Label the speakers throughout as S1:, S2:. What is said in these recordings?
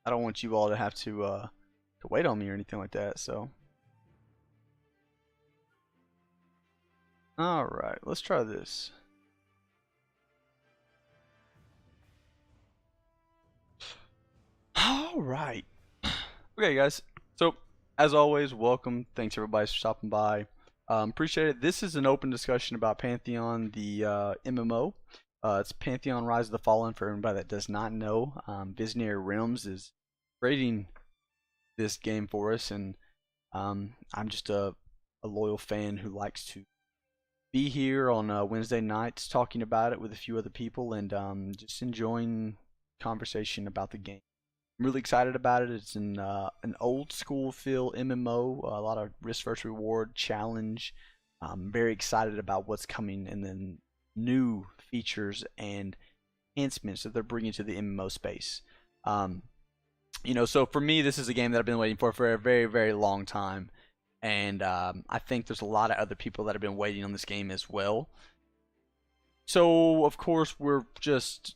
S1: I don't want you all to have to wait on me or anything like that. So, all right, let's try this. All right. Okay, guys. So, as always, welcome. Thanks everybody for stopping by. Appreciate it. This is an open discussion about Pantheon, the MMO. It's Pantheon Rise of the Fallen for everybody that does not know. Visionary Realms is creating this game for us, and I'm just a loyal fan who likes to be here on Wednesday nights talking about it with a few other people and just enjoying conversation about the game. I'm really excited about it. It's an old school feel MMO, a lot of risk versus reward challenge. I'm very excited about what's coming and then new features and enhancements that they're bringing to the MMO space. So for me, this is a game that I've been waiting for a very, very long time. And I think there's a lot of other people that have been waiting on this game as well. So, of course, we're just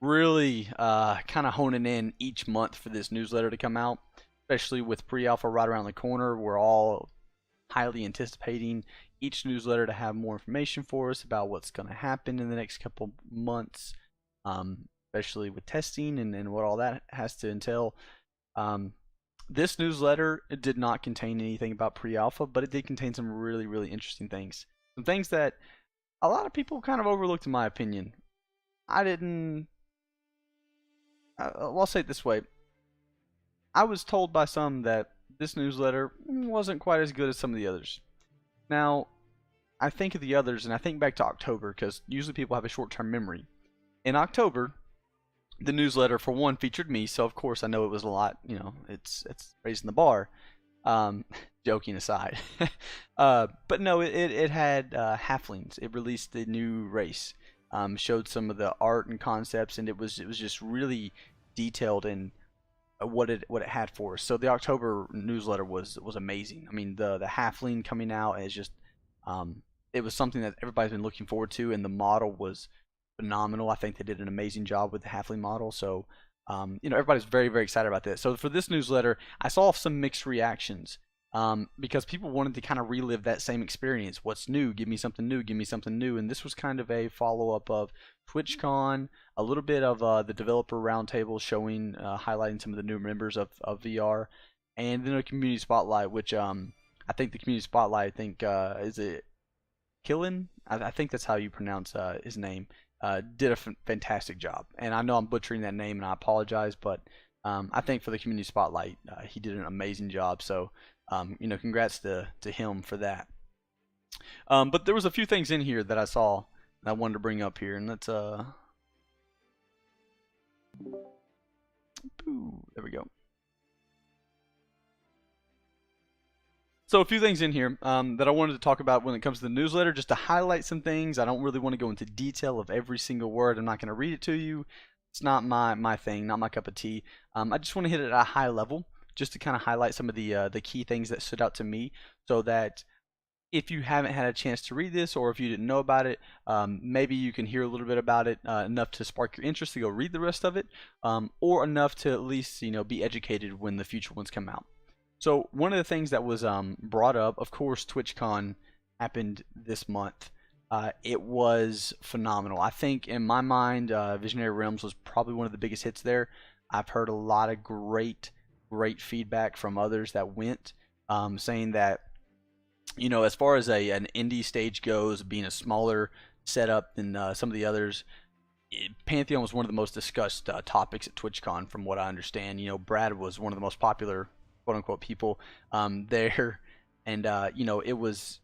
S1: really kind of honing in each month for this newsletter to come out, especially with pre-alpha right around the corner. We're all highly anticipating each newsletter to have more information for us about what's going to happen in the next couple months, especially with testing and what all that has to entail. This newsletter did not contain anything about pre-alpha, but it did contain some really, really interesting things. Some things that a lot of people kind of overlooked in my opinion. I'll say it this way. I was told by some that this newsletter wasn't quite as good as some of the others. Now, I think of the others and I think back to October because usually people have a short-term memory. In October, the newsletter for one featured me, so of course I know it was a lot. It's raising the bar. Joking aside, but no, it had halflings. It released the new race, showed some of the art and concepts, and it was just really detailed in what it had for us. So the October newsletter was amazing. I mean, the halfling coming out is just it was something that everybody's been looking forward to, and the model was phenomenal. I think they did an amazing job with the halfling model. So everybody's very, very excited about this. So for this newsletter, I saw some mixed reactions because people wanted to kind of relive that same experience. What's new? Give me something new. Give me something new. And this was kind of a follow-up of Twitchcon, a little bit of the developer roundtable showing, highlighting some of the new members of VR, and then a community spotlight, which I think the community spotlight, is it Killen? I think that's how you pronounce his name. Did a fantastic job, and I know I'm butchering that name, and I apologize, but I think for the community spotlight, he did an amazing job. So, congrats to him for that. But there was a few things in here that I saw that I wanted to bring up here, and let's there we go. So a few things in here that I wanted to talk about when it comes to the newsletter, just to highlight some things. I don't really want to go into detail of every single word. I'm not going to read it to you. It's not my thing, not my cup of tea. I just want to hit it at a high level, just to kind of highlight some of the key things that stood out to me, so that if you haven't had a chance to read this, or if you didn't know about it, maybe you can hear a little bit about it, enough to spark your interest to go read the rest of it, or enough to at least be educated when the future ones come out. So one of the things that was brought up, of course, TwitchCon happened this month. It was phenomenal. I think in my mind, Visionary Realms was probably one of the biggest hits there. I've heard a lot of great feedback from others that went, saying that, as far as an indie stage goes, being a smaller setup than some of the others, Pantheon was one of the most discussed topics at TwitchCon, from what I understand. Brad was one of the most popular quote-unquote people there, and there was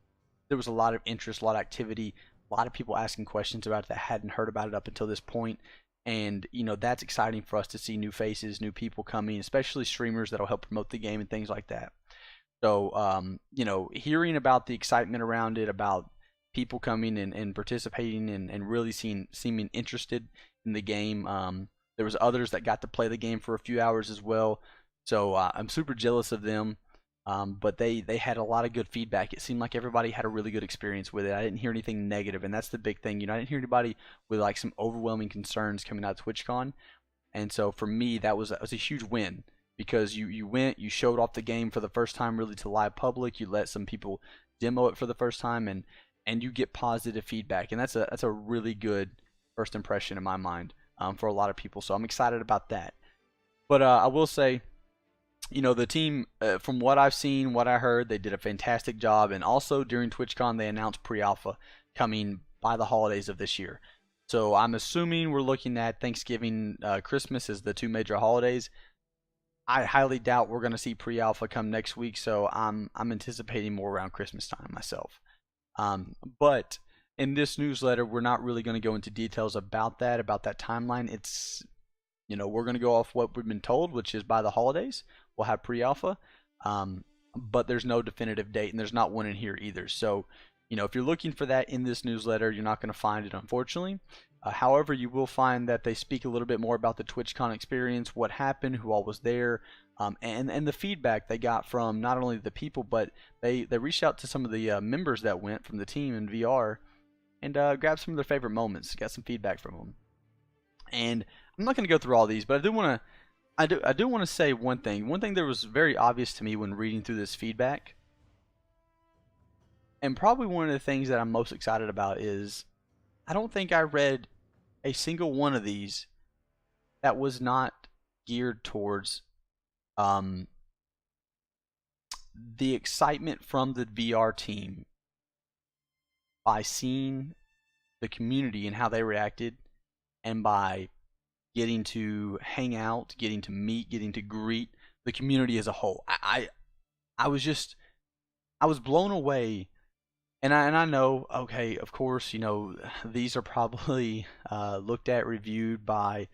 S1: a lot of interest, a lot of activity, a lot of people asking questions about it that hadn't heard about it up until this point. And that's exciting for us to see new faces, new people coming, especially streamers that'll help promote the game and things like that. So hearing about the excitement around it, about people coming and participating and really seeming interested in the game. There was others that got to play the game for a few hours as well. So I'm super jealous of them, but they had a lot of good feedback. It seemed like everybody had a really good experience with it. I didn't hear anything negative, and that's the big thing. I didn't hear anybody with like some overwhelming concerns coming out of TwitchCon. And so for me, that was a huge win because you went, you showed off the game for the first time really to live public. You let some people demo it for the first time, and you get positive feedback, and that's a really good first impression in my mind for a lot of people. So I'm excited about that. But I will say, the team, from what I've seen, what I heard, they did a fantastic job. And also during TwitchCon, they announced pre-alpha coming by the holidays of this year. So I'm assuming we're looking at Thanksgiving, Christmas as the two major holidays. I highly doubt we're going to see pre-alpha come next week. So I'm anticipating more around Christmas time myself. But in this newsletter, we're not really going to go into details about that timeline. It's, we're going to go off what we've been told, which is by the holidays we'll have pre-alpha, but there's no definitive date, and there's not one in here either. So, if you're looking for that in this newsletter, you're not going to find it, unfortunately. However, you will find that they speak a little bit more about the TwitchCon experience, what happened, who all was there, and the feedback they got from not only the people, but they reached out to some of the members that went from the team in VR and grabbed some of their favorite moments, got some feedback from them. And I'm not going to go through all these, but I do want to say one thing. One thing that was very obvious to me when reading through this feedback, and probably one of the things that I'm most excited about, is I don't think I read a single one of these that was not geared towards the excitement from the VR team by seeing the community and how they reacted, and by getting to hang out, getting to meet, getting to greet the community as a whole. I was blown away. And I know, okay, of course, these are probably looked at, reviewed by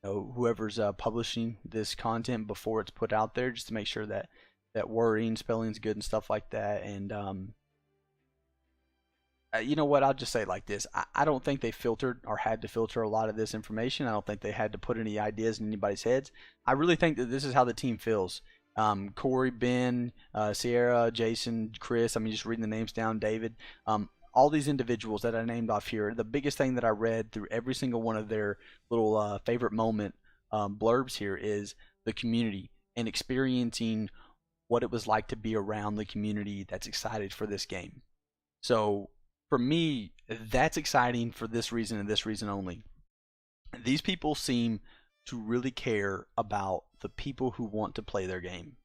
S1: whoever's publishing this content before it's put out there, just to make sure that wording, spelling's good and stuff like that. And you know what? I'll just say it like this. I don't think they filtered or had to filter a lot of this information. I don't think they had to put any ideas in anybody's heads. I really think that this is how the team feels. Corey, Ben, Sierra, Jason, Chris, just reading the names down, David, all these individuals that I named off here, the biggest thing that I read through every single one of their little favorite moment blurbs here is the community and experiencing what it was like to be around the community that's excited for this game. So for me, that's exciting for this reason and this reason only. These people seem to really care about the people who want to play their game.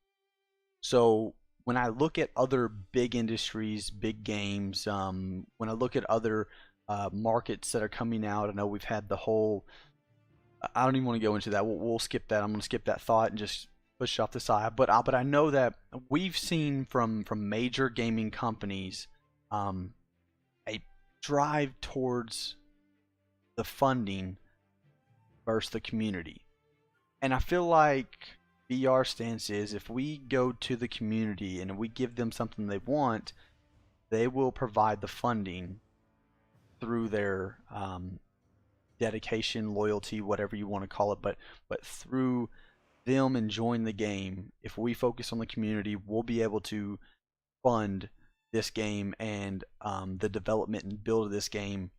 S1: So when I look at other big industries, big games, when I look at other markets that are coming out, I know we've had the whole, I don't even want to go into that. We'll skip that. I'm going to skip that thought and just push it off the side. But I know that we've seen from major gaming companies a drive towards the funding versus the community. And I feel like VR stance is, if we go to the community and we give them something they want, they will provide the funding through their dedication, loyalty, whatever you want to call it, but through them enjoying the game. If we focus on the community, we'll be able to fund this game and the development and build of this game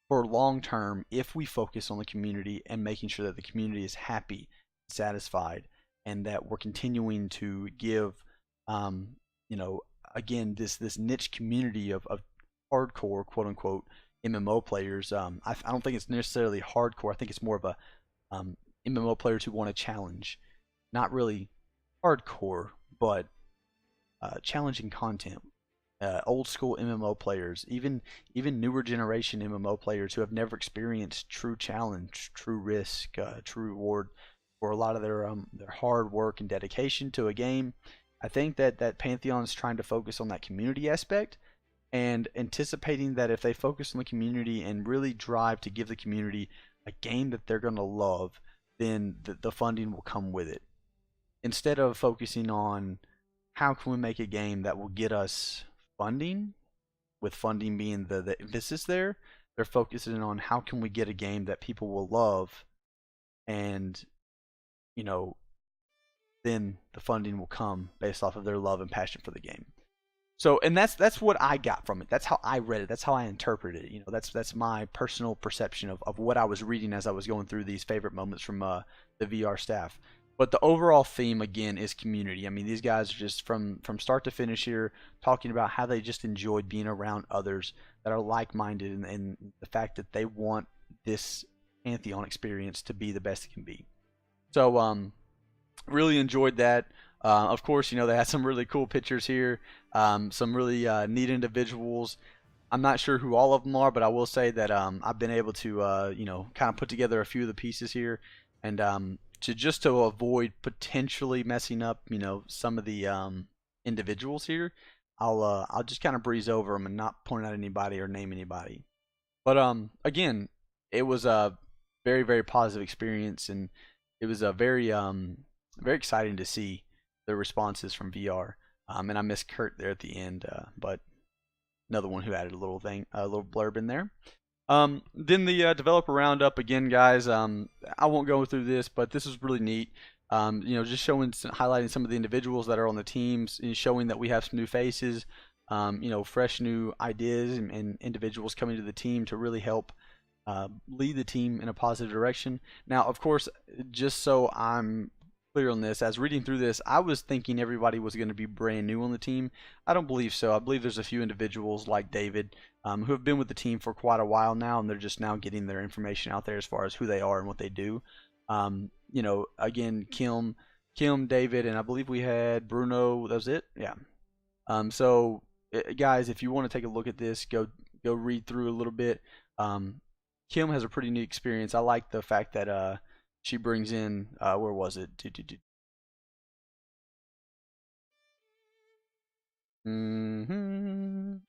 S1: for long term, if we focus on the community and making sure that the community is happy, satisfied, and that we're continuing to give again this niche community of hardcore, quote unquote, MMO players. I don't think it's necessarily hardcore. I think it's more of a MMO players who want a challenge, not really hardcore, but challenging content. Old school MMO players, even newer generation MMO players who have never experienced true challenge, true risk, true reward for a lot of their hard work and dedication to a game. I think that Pantheon is trying to focus on that community aspect, and anticipating that if they focus on the community and really drive to give the community a game that they're going to love, then the funding will come with it. Instead of focusing on how can we make a game that will get us funding, with funding being the emphasis there, they're focusing on how can we get a game that people will love, and then the funding will come based off of their love and passion for the game. So, and that's what I got from it. That's how I read it. That's how I interpreted it. You know, that's my personal perception of what I was reading as I was going through these favorite moments from the VR staff. But the overall theme again is community. I mean, these guys are just from start to finish here talking about how they just enjoyed being around others that are like-minded, and the fact that they want this Pantheon experience to be the best it can be. So, really enjoyed that. Of course, you know, they had some really cool pictures here, some really neat individuals. I'm not sure who all of them are, but I will say that I've been able to, you know, kind of put together a few of the pieces here, and to avoid potentially messing up, you know, some of the individuals here, I'll just kind of breeze over them and not point out anybody or name anybody. But again, it was a very very positive experience, and it was a very exciting to see the responses from VR. And I missed Kurt there at the end, but another one who added a little thing, a little blurb in there. Then the developer roundup again, guys. I won't go through this, but this is really neat. You know, just highlighting some of the individuals that are on the teams, and showing that we have some new faces. You know, fresh new ideas and individuals coming to the team to really help lead the team in a positive direction. Now, of course, just so I'm clear on this, as reading through this, I was thinking everybody was going to be brand new on the team. I don't believe so. I believe there's a few individuals like David who have been with the team for quite a while now, and they're just now getting their information out there as far as who they are and what they do. You know, again, Kim, David, and I believe we had Bruno. That was it. Yeah. So, guys, if you want to take a look at this, go read through a little bit. Kim has a pretty neat experience. I like the fact that she brings in where was it?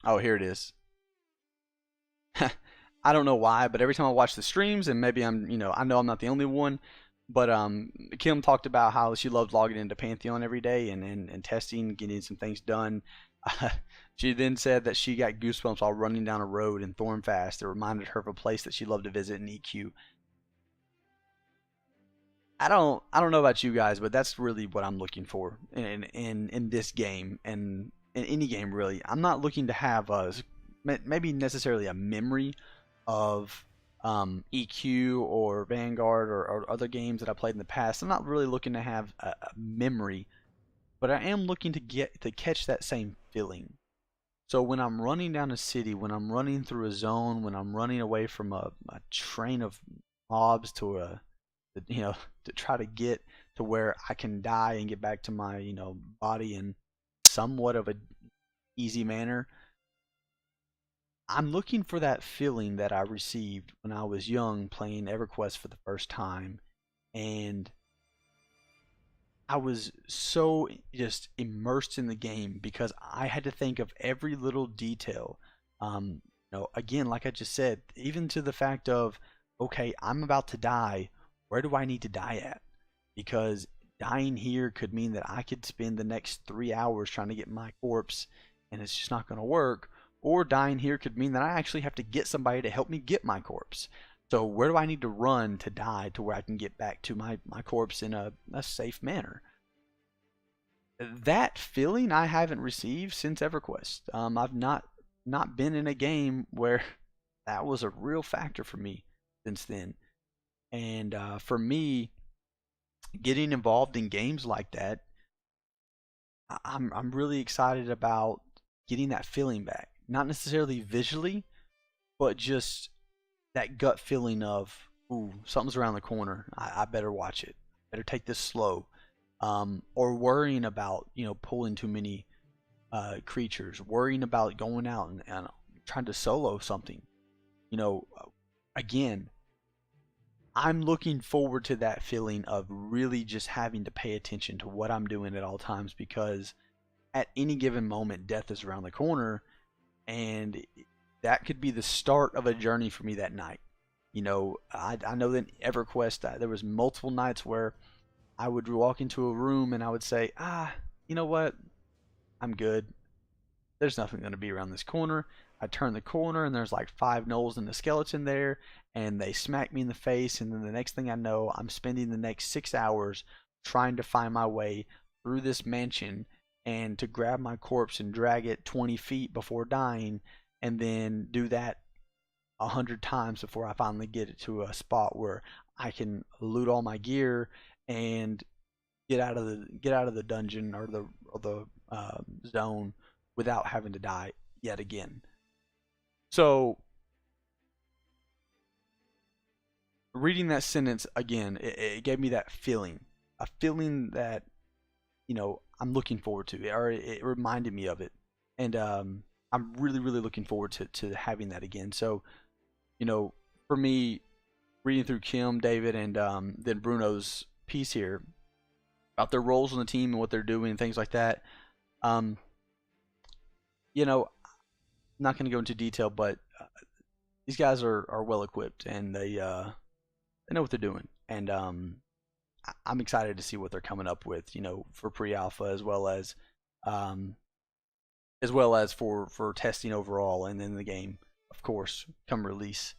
S1: Oh, here it is. I don't know why, but every time I watch the streams, and maybe I'm, you know, I know I'm not the only one, but Kim talked about how she loved logging into Pantheon every day and testing, getting some things done. She then said that she got goosebumps while running down a road in Thornfast. It reminded her of a place that she loved to visit in EQ. I don't know about you guys, but that's really what I'm looking for in this game, and in any game really. I'm not looking to have maybe necessarily a memory of EQ or Vanguard or other games that I played in the past. I'm not really looking to have a memory, but I am looking to catch that same feeling. So when I'm running down a city, when I'm running through a zone, when I'm running away from a train of mobs to you know, to try to get to where I can die and get back to my, you know, body in somewhat of a easy manner, I'm looking for that feeling that I received when I was young playing EverQuest for the first time, and I was so just immersed in the game because I had to think of every little detail. You know, again, like I just said, even to the fact of, okay, I'm about to die. Where do I need to die at? Because dying here could mean that I could spend the next 3 hours trying to get my corpse, and it's just not going to work. Or dying here could mean that I actually have to get somebody to help me get my corpse. So where do I need to run to die to where I can get back to my corpse in a safe manner? That feeling I haven't received since EverQuest. I've not been in a game where that was a real factor for me since then. And for me, getting involved in games like that, I'm really excited about getting that feeling back. Not necessarily visually, but just that gut feeling of, ooh, something's around the corner. I better watch it. Better take this slow. Or worrying about, you know, pulling too many creatures. Worrying about going out and trying to solo something. You know, again, I'm looking forward to that feeling of really just having to pay attention to what I'm doing at all times, because at any given moment, death is around the corner, and that could be the start of a journey for me that night. You know, I know that EverQuest, there was multiple nights where I would walk into a room and I would say, you know what? I'm good. There's nothing going to be around this corner. I turn the corner and there's like 5 gnolls and a skeleton there, and they smack me in the face, and then the next thing I know, I'm spending the next 6 hours trying to find my way through this mansion and to grab my corpse and drag it 20 feet before dying, and then do that 100 times before I finally get it to a spot where I can loot all my gear and get out of the dungeon or the zone without having to die yet again. So reading that sentence again, it gave me that feeling, a feeling that, you know, I'm looking forward to, or it reminded me of it, and I'm really looking forward to having that again. So, you know, for me, reading through Kim, David, and then Bruno's piece here about their roles on the team and what they're doing and things like that, you know, I'm not going to go into detail, but these guys are well equipped, and they know what they're doing, and I'm excited to see what they're coming up with, you know, for pre-alpha as well as for testing overall, and then the game, of course, come release.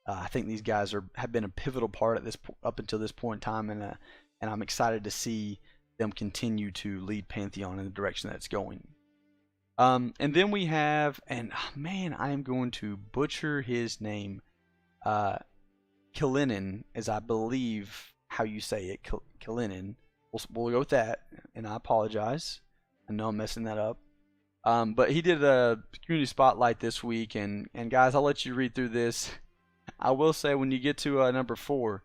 S1: I think these guys have been a pivotal part at up until this point in time, and I'm excited to see them continue to lead Pantheon in the direction that it's going. And then we have, and man, I am going to butcher his name. Kalinin, as I believe how you say it, Kalinin. We'll go with that, and I apologize. I know I'm messing that up. But he did a community spotlight this week, and guys, I'll let you read through this. I will say, when you get to number 4,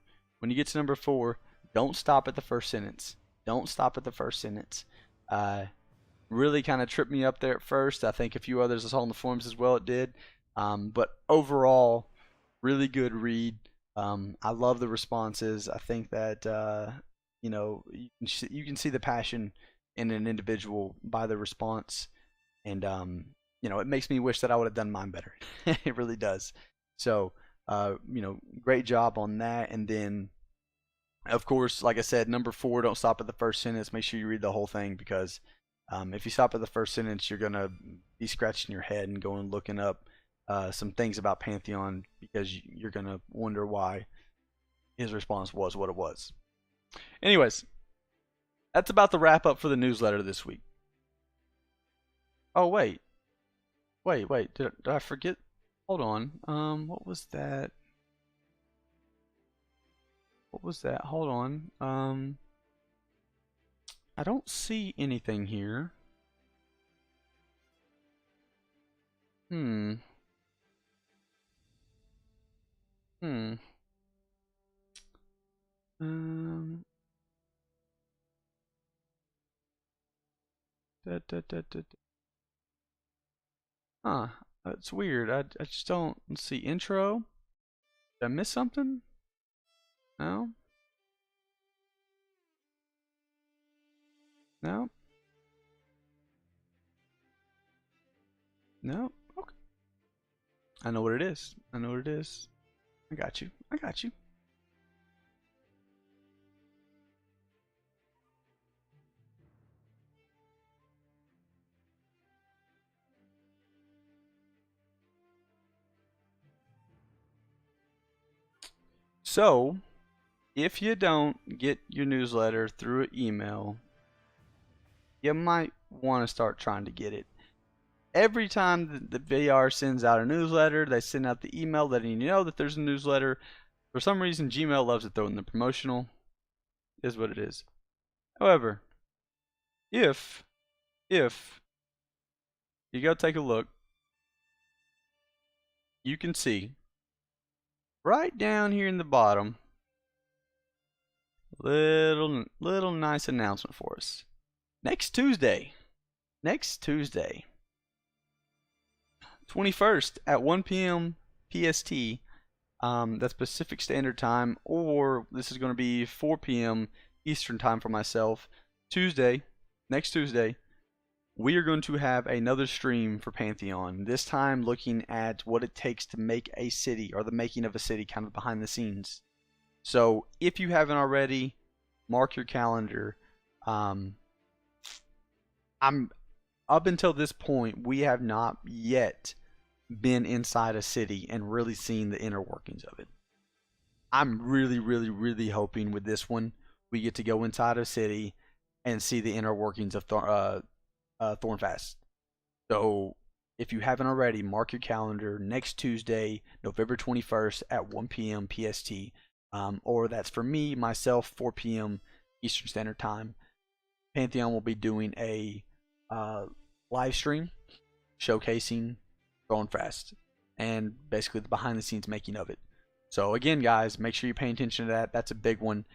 S1: don't stop at the first sentence. Don't stop at the first sentence. Really kind of tripped me up there at first. I think a few others I saw on the forums as well, it did. But overall, really good read. I love the responses. I think that you know, you can see the passion in an individual by the response, and you know, it makes me wish that I would have done mine better. It really does. So you know, great job on that. And then, of course, like I said, number 4, don't stop at the first sentence. Make sure you read the whole thing, because if you stop at the first sentence, you're gonna be scratching your head and going looking up some things about Pantheon, because you're gonna wonder why his response was what it was. Anyways, that's about the wrap up for the newsletter this week. Oh wait, did I forget? Hold on. What was that? Hold on. I don't see anything here. Hmm. Huh. That's weird. I just don't see intro. Did I miss something? No? No? No? Okay. I know what it is. I got you. So, if you don't get your newsletter through email, you might want to start trying to get it. Every time the VR sends out a newsletter, they send out the email letting you know that there's a newsletter. For some reason, Gmail loves to throw in the promotional. It is what it is. However, if you go take a look, you can see right down here in the bottom, little nice announcement for us. Next Tuesday, 21st at 1 p.m. PST, that's Pacific Standard Time, or this is going to be 4 p.m. Eastern Time for myself. Next Tuesday, we are going to have another stream for Pantheon, this time looking at what it takes to make a city, or the making of a city, kind of behind the scenes. So if you haven't already, mark your calendar. I'm up until this point, we have not yet been inside a city and really seen the inner workings of it. I'm really hoping with this one we get to go inside a city and see the inner workings of Thornfast. So if you haven't already, mark your calendar next Tuesday, November 21st at 1 p.m. PST. Or that's for me, myself, 4 p.m. Eastern Standard Time. Pantheon will be doing a live stream showcasing Thornfast and basically the behind the scenes making of it. So again, guys, make sure you're paying attention to that. That's a big one.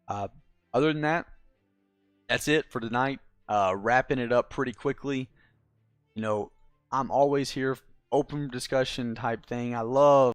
S1: Other than that, that's it for tonight. Wrapping it up pretty quickly. I'm always here, open discussion type thing. I love